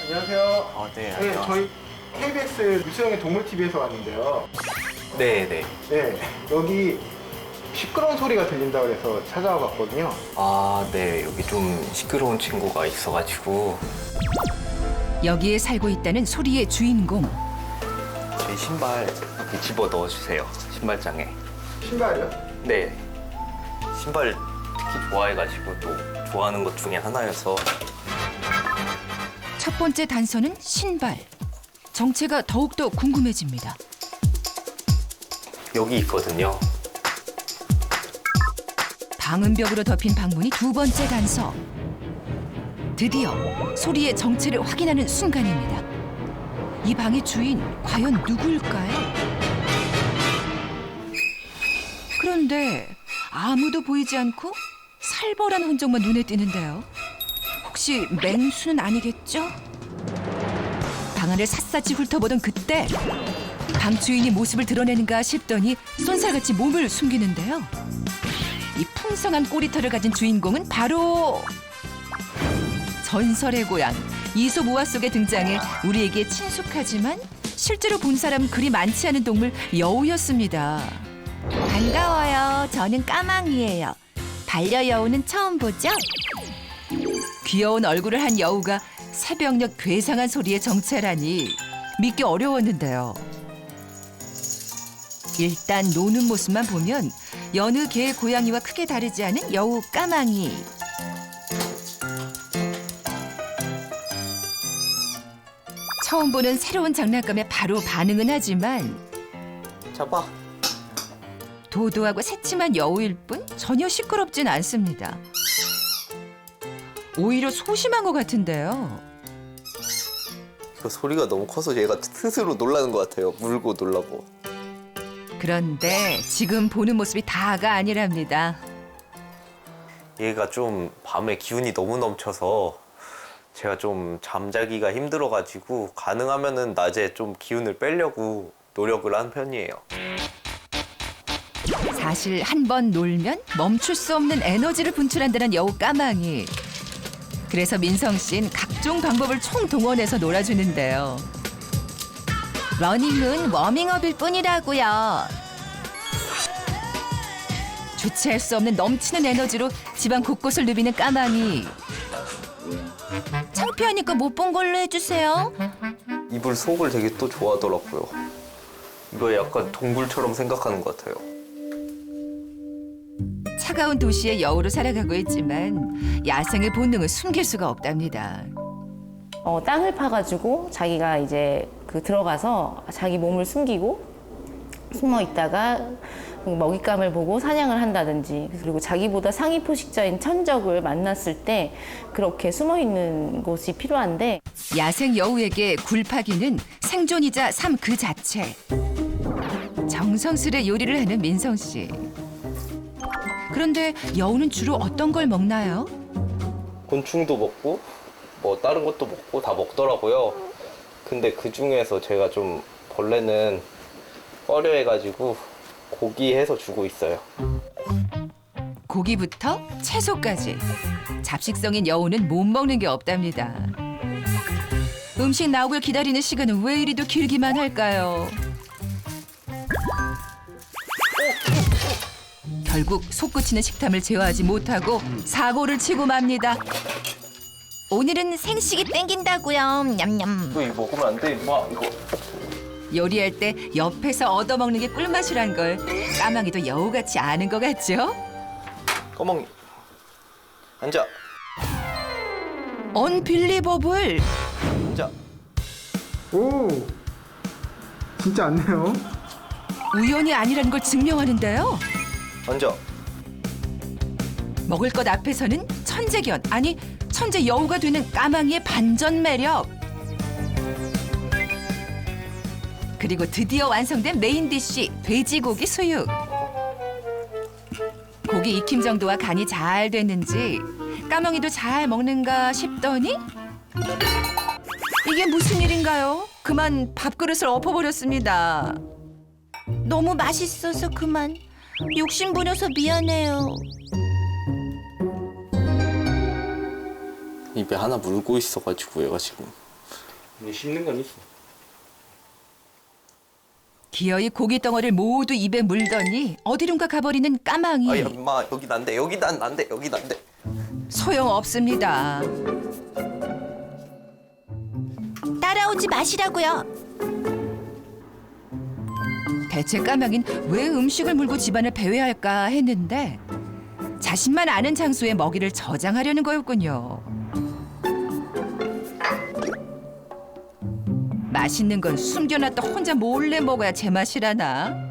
안녕하세요. 네, 네, 안녕하세요. 저희 KBS 유수영의 동물TV에서 왔는데요. 네네. 네, 여기 시끄러운 소리가 들린다고 해서 찾아와 봤거든요. 네. 여기 좀 시끄러운 친구가 있어가지고 여기에 살고 있다는 소리의 주인공. 제 신발 이렇게 집어 넣어주세요. 신발장에. 신발이요? 네. 신발 특히 좋아해가지고 또 좋아하는 것 중에 하나여서 첫 번째 단서는 신발. 정체가 더욱더 궁금해집니다. 여기 있거든요. 방음벽으로 덮인 방문이 두 번째 단서. 드디어 소리의 정체를 확인하는 순간입니다. 이 방의 주인 과연 누굴까요? 그런데 아무도 보이지 않고 살벌한 흔적만 눈에 띄는데요. 혹시 맹수는 아니겠죠? 방 안을 샅샅이 훑어보던 그때 방 주인이 모습을 드러내는가 싶더니 쏜살같이 몸을 숨기는데요. 이 풍성한 꼬리털을 가진 주인공은 바로 전설의 고향 이솝우화 속에 등장해 우리에게 친숙하지만 실제로 본 사람은 그리 많지 않은 동물 여우였습니다. 반가워요. 저는 까망이에요. 반려여우는 처음 보죠? 귀여운 얼굴을 한 여우가 새벽녘 괴상한 소리의 정체라니 믿기 어려웠는데요. 일단 노는 모습만 보면 여느 개의 고양이와 크게 다르지 않은 여우 까망이. 처음 보는 새로운 장난감에 바로 반응은 하지만 잡아. 도도하고 새침한 여우일 뿐 전혀 시끄럽진 않습니다. 오히려 소심한 것 같은데요. 그 소리가 너무 커서 얘가 스스로 놀라는 것 같아요. 물고 놀라고. 그런데 지금 보는 모습이 다가 아니랍니다. 얘가 좀 밤에 기운이 너무 넘쳐서 제가 좀 잠자기가 힘들어가지고 가능하면은 낮에 좀 기운을 빼려고 노력을 한 편이에요. 사실 한 번 놀면 멈출 수 없는 에너지를 분출한다는 여우 까망이. 그래서 민성 씨는 각종 방법을 총동원해서 놀아주는데요. 러닝은 워밍업일 뿐이라고요. 주체할 수 없는 넘치는 에너지로 집안 곳곳을 누비는 까망이. 창피하니까 못 본 걸로 해주세요. 이불 속을 되게 또 좋아하더라고요. 이거 약간 동굴처럼 생각하는 것 같아요. 차가운 도시의 여우로 살아가고 있지만 야생의 본능을 숨길 수가 없답니다. 땅을 파가지고 자기가 이제 들어가서 자기 몸을 숨기고 숨어 있다가 먹잇감을 보고 사냥을 한다든지, 그리고 자기보다 상위 포식자인 천적을 만났을 때 그렇게 숨어 있는 곳이 필요한데, 야생 여우에게 굴파기는 생존이자 삶 그 자체. 정성스레 요리를 하는 민성 씨. 그런데 여우는 주로 어떤 걸 먹나요? 곤충도 먹고 뭐 다른 것도 먹고 다 먹더라고요. 근데 그 중에서 제가 좀 벌레는 꺼려해가지고 고기 해서 주고 있어요. 고기부터 채소까지. 잡식성인 여우는 못 먹는 게 없답니다. 음식 나오길 기다리는 시간은 왜 이리도 길기만 할까요? 결국 솟구치는 식탐을 제어하지 못하고 사고를 치고 맙니다. 오늘은 생식이 땡긴다고요. 냠냠. 이거 먹으면 안 돼, 임마. 이거. 요리할 때 옆에서 얻어먹는 게 꿀맛이란 걸 까망이도 여우같이 아는 것 같죠? 까망이. 앉아. 언빌리버블! 앉아. 오, 진짜 않네요. 우연이 아니라는 걸 증명하는데요. 앉아. 먹을 것 앞에서는 천재견, 아니 천재 여우가 되는 까망이의 반전 매력. 그리고 드디어 완성된 메인 디쉬 돼지고기 수육. 고기 익힘 정도와 간이 잘 됐는지 까망이도 잘 먹는가 싶더니 이게 무슨 일인가요? 그만 밥그릇을 엎어버렸습니다. 너무 맛있어서 그만. 욕심 부려서 미안해요. 입에 하나 물고 있어가지고 얘가 지금 근데 씹는 건 있어. 기어이 고기 덩어리를 모두 입에 물더니 어디론가 가버리는 까망이. 아야 엄마 여기 난데 여기 난데 여기 난데. 소용없습니다. 따라오지 마시라고요. 대체 까망인 왜 음식을 물고 집안을 배회할까 했는데 자신만 아는 장소에 먹이를 저장하려는 거였군요. 맛있는 건 숨겨놨다 혼자 몰래 먹어야 제맛이라나.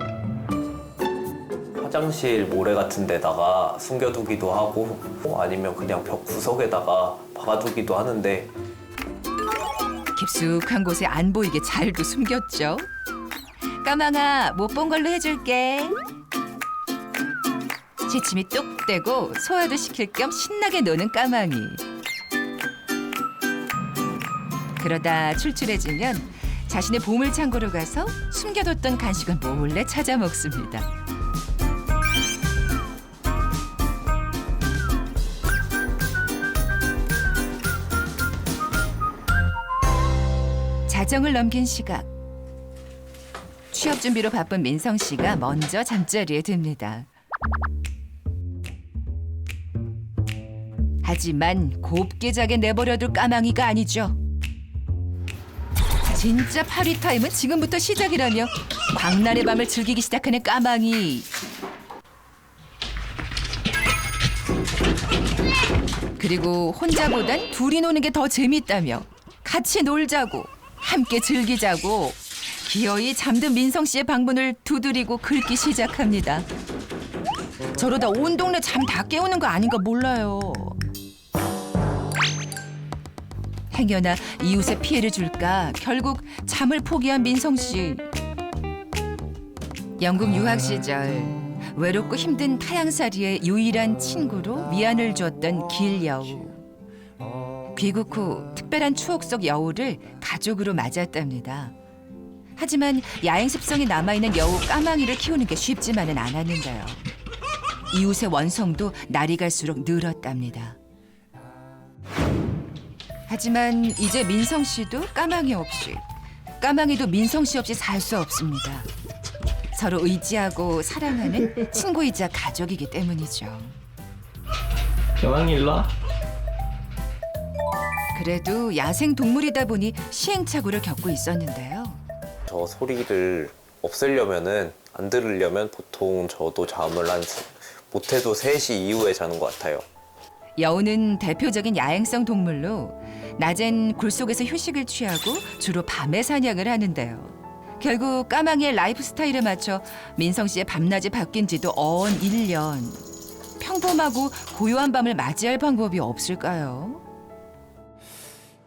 화장실 모래 같은 데다가 숨겨두기도 하고 아니면 그냥 벽 구석에다가 박아두기도 하는데 깊숙한 곳에 안 보이게 잘도 숨겼죠. 까망아, 못 본 걸로 해줄게. 시침이 뚝 떼고 소화도 시킬 겸 신나게 노는 까망이. 그러다 출출해지면 자신의 보물창고로 가서 숨겨뒀던 간식을 몰래 찾아 먹습니다. 자정을 넘긴 시각. 취업 준비로 바쁜 민성 씨가 먼저 잠자리에 듭니다. 하지만 곱게 자게 내버려둘 까망이가 아니죠. 진짜 파리 타임은 지금부터 시작이라며 광란의 밤을 즐기기 시작하는 까망이. 그리고 혼자보단 둘이 노는 게 더 재밌다며 같이 놀자고 함께 즐기자고 기어이 잠든 민성 씨의 방문을 두드리고 긁기 시작합니다. 저러다 온 동네 잠 다 깨우는 거 아닌가 몰라요. 행여나 이웃에 피해를 줄까 결국 잠을 포기한 민성 씨. 영국 유학 시절 외롭고 힘든 타향살이의 유일한 친구로 위안을 줬던 길여우. 귀국 후 특별한 추억 속 여우를 가족으로 맞았답니다. 하지만 야행 습성이 남아있는 여우 까망이를 키우는 게 쉽지만은 않았는데요. 이웃의 원성도 날이 갈수록 늘었답니다. 하지만 이제 민성 씨도 까망이 없이, 까망이도 민성 씨 없이 살 수 없습니다. 서로 의지하고 사랑하는 친구이자 가족이기 때문이죠. 까망이 일로 와. 그래도 야생 동물이다 보니 시행착오를 겪고 있었는데요. 저 소리를 없애려면은 안 들으려면 보통 저도 잠을 한 못해도 3시 이후에 자는 것 같아요. 여우는 대표적인 야행성 동물로 낮엔 굴 속에서 휴식을 취하고 주로 밤에 사냥을 하는데요. 결국 까망이의 라이프 스타일에 맞춰 민성 씨의 밤낮이 바뀐 지도 어언 1년. 평범하고 고요한 밤을 맞이할 방법이 없을까요?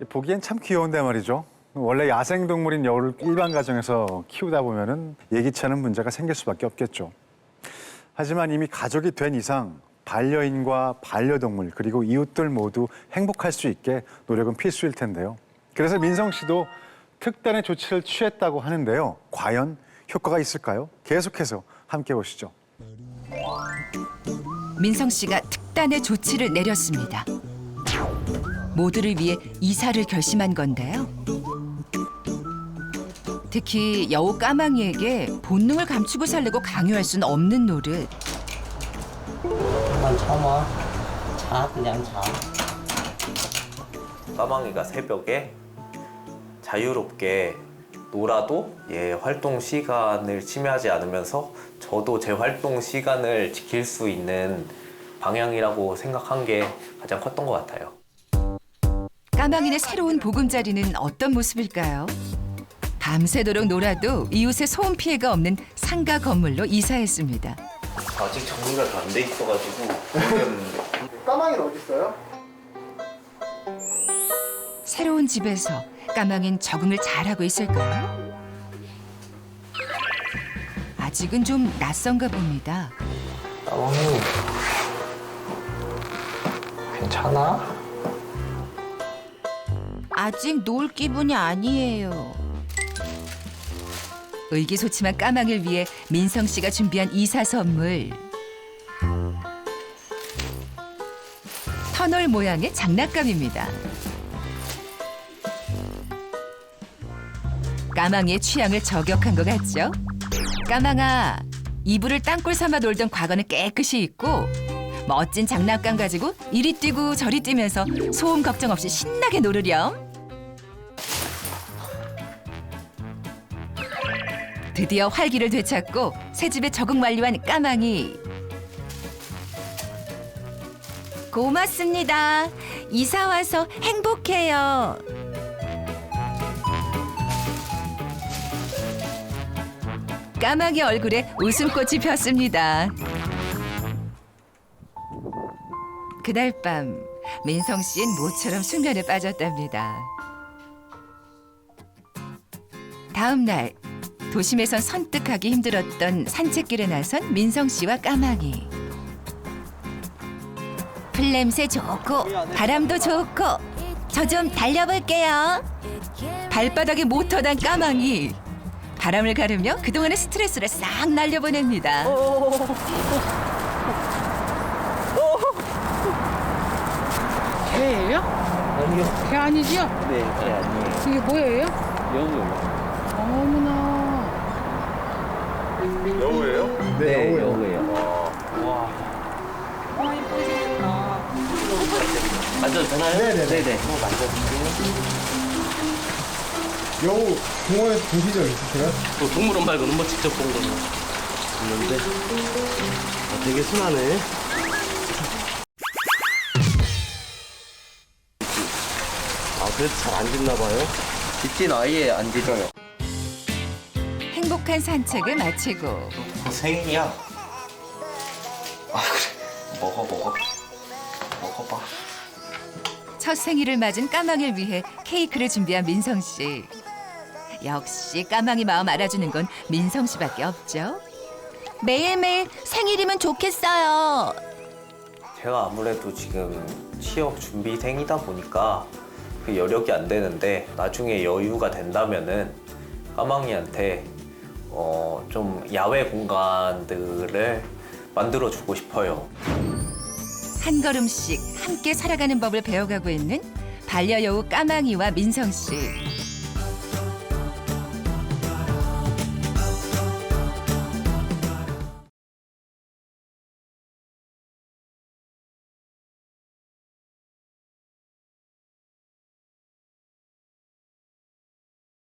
보기엔 참 귀여운데 말이죠. 원래 야생동물인 여우를 일반 가정에서 키우다 보면은 예기치 않은 문제가 생길 수밖에 없겠죠. 하지만 이미 가족이 된 이상 반려인과 반려동물 그리고 이웃들 모두 행복할 수 있게 노력은 필수일 텐데요. 그래서 민성 씨도 특단의 조치를 취했다고 하는데요. 과연 효과가 있을까요? 계속해서 함께 보시죠. 민성 씨가 특단의 조치를 내렸습니다. 모두를 위해 이사를 결심한 건데요. 특히 여우 까망이에게 본능을 감추고 살려고 강요할 수는 없는 노릇. 그만 참아. 자, 그냥 자. 까망이가 새벽에 자유롭게 놀아도 얘 활동 시간을 침해하지 않으면서 저도 제 활동 시간을 지킬 수 있는 방향이라고 생각한 게 가장 컸던 것 같아요. 까망이의 새로운 보금자리는 어떤 모습일까요? 밤새도록 놀아도 이웃의 소음 피해가 없는 상가 건물로 이사했습니다. 아직 정리가 다 안 돼 있어가지고 모르겠는데. 까망이는 어디 있어요? 새로운 집에서 까망이는 적응을 잘하고 있을까요? 아직은 좀 낯선가 봅니다. 까망이. 괜찮아? 아직 놀 기분이 아니에요. 의기소침한 까망이를 위해 민성 씨가 준비한 이사 선물. 터널 모양의 장난감입니다. 까망이의 취향을 저격한 것 같죠? 까망아, 이불을 땅굴 삼아 놀던 과거는 깨끗이 잊고 멋진 장난감 가지고 이리 뛰고 저리 뛰면서 소음 걱정 없이 신나게 놀으렴. 드디어 활기를 되찾고 새 집에 적응 완료한 까망이. 고맙습니다. 이사 와서 행복해요. 까망이 얼굴에 웃음꽃이 폈습니다. 그날 밤 민성 씨는 모처럼 숙면에 빠졌답니다. 다음 날 도심에선 선뜩하기 힘들었던 산책길에 나선 민성 씨와 까망이. 풀냄새 좋고 바람도 좋고 저 좀 달려볼게요. 발바닥에 모터 단 까망이. 바람을 가르며 그동안의 스트레스를 싹 날려보냅니다. 개예요? 아니요. 개 아니지요? 네, 네, 아니에요. 이게 뭐예요? 여우요. 어머나. 여우예요? 네, 여우예요. 만져도 되나요? 네네. 한번 만져볼게요. 여우 공원에서 보신 적 있으세요? 동물원 말고는 뭐 직접 본 거는 없는데. 되게 순하네. 그래도 잘 안 짖나 봐요? 짖진 아예 안 짖어요. 행복한 산책을 마치고 생일이야. 그래. 먹어봐. 첫 생일을 맞은 까망이를 위해 케이크를 준비한 민성 씨. 역시 까망이 마음 알아주는 건 민성 씨밖에 없죠. 매일매일 생일이면 좋겠어요. 제가 아무래도 지금 취업 준비생이다 보니까 그 여력이 안 되는데 나중에 여유가 된다면은 까망이한테 좀 야외 공간들을 만들어 주고 싶어요. 한 걸음씩 함께 살아가는 법을 배워가고 있는 반려여우 까망이와 민성 씨.